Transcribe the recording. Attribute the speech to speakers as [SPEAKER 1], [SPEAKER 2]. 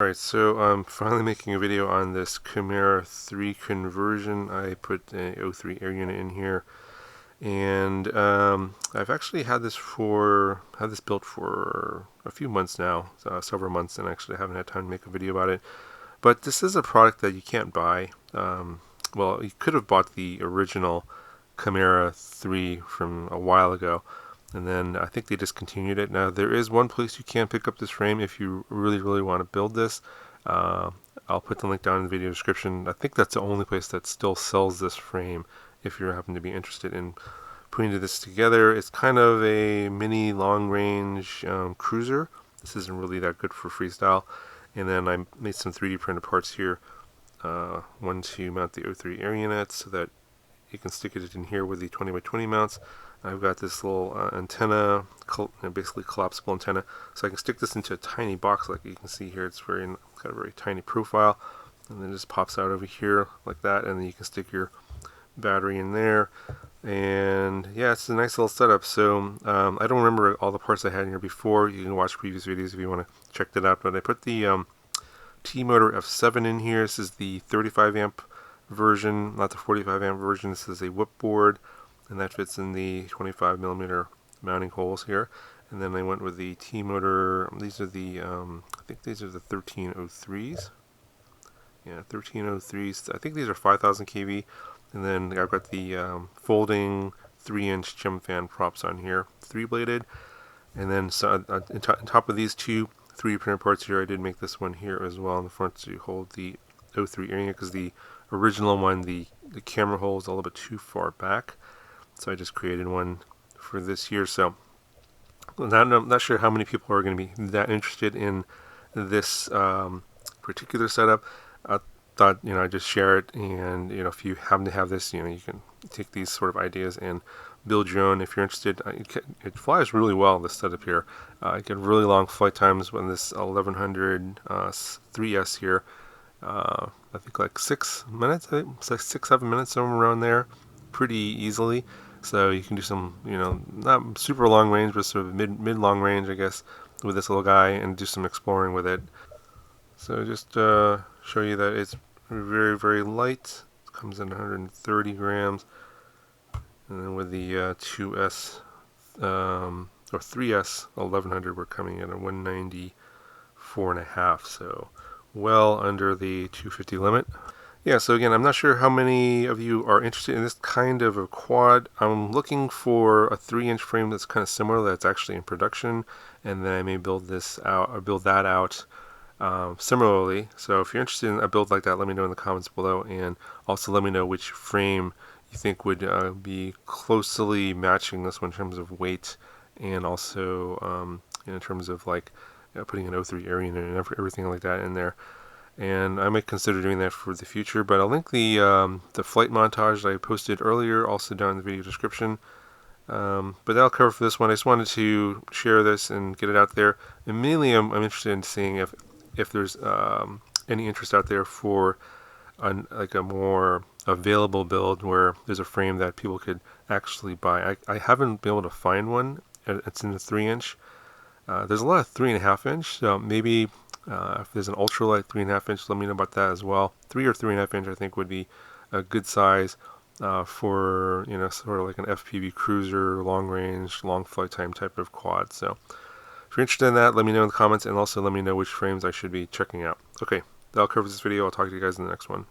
[SPEAKER 1] Alright, so I'm finally making a video on this Chimera3 conversion. I put an O3 air unit in here, and I've actually had this built for a few months now, several months, and actually I haven't had time to make a video about it. But this is a product that you can't buy. Well, you could have bought the original Chimera3 from a while ago, and then I think they discontinued it. Now there is one place you can pick up this frame if you really want to build this. I'll put the link down in the video description. I think that's the only place that still sells this frame if you happen to be interested in putting this together. It's kind of a mini long range cruiser. This isn't really that good for freestyle. And then I made some 3D printed parts here. One to mount the O3 air unit so that you can stick it in here with the 20x20 mounts. I've got this little antenna, basically collapsible antenna, so I can stick this into a tiny box like you can see here. It's got a very tiny profile, and then it just pops out over here like that, and then you can stick your battery in there. And yeah, it's a nice little setup. So I don't remember all the parts I had in here before. You can watch previous videos if you want to check that out. But I put the T-Motor F7 in here. This is the 35 amp version, not the 45 amp version. This is a whip board, and that fits in the 25 millimeter mounting holes here. And then I went with the T-Motor. These are the I think these are the 1303s. Yeah, 1303s. I think these are 5,000 kV. And then I've got the folding 3-inch Chim fan props on here, 3-bladed. And then so on top of these two 3D printed parts here, I did make this one here as well in the front to hold the O3 air unit, because the original one, the camera hole is a little bit too far back. So I just created one for this here. So I'm not sure how many people are going to be that interested in this particular setup. I thought, I'd just share it, and if you happen to have this, you can take these sort of ideas and build your own if you're interested. It flies really well, this setup here. I get really long flight times when this 1100 3S here. I think like 6 minutes, 6-7 minutes, somewhere around there, pretty easily. So you can do some, not super long range, but sort of mid long range, I guess, with this little guy, and do some exploring with it. So just show you that it's very light. It comes in 130 grams, and then with the 2S or 3S 1100, we're coming in at 194.5. So well under the 250 limit. Yeah, so again, I'm not sure how many of you are interested in this kind of a quad. I'm looking for a 3-inch frame that's kind of similar, that's actually in production, and then I may build this out or build that out similarly. So if you're interested in a build like that, let me know in the comments below, and also let me know which frame you think would be closely matching this one in terms of weight, and also in terms of like putting an O3 air unit and everything like that in there. And I might consider doing that for the future, but I'll link the flight montage that I posted earlier also down in the video description. But that'll cover for this one. I just wanted to share this and get it out there. And mainly I'm interested in seeing if there's any interest out there for like a more available build where there's a frame that people could actually buy. I haven't been able to find one. It's in the 3-inch. There's a lot of 3.5-inch, so maybe if there's an ultralight 3.5-inch, let me know about that as well. 3 or 3.5-inch I think would be a good size for sort of like an FPV cruiser, long range, long flight time type of quad. So if you're interested in that, let me know in the comments, and also let me know which frames I should be checking out. Okay, that'll cover this video. I'll talk to you guys in the next one.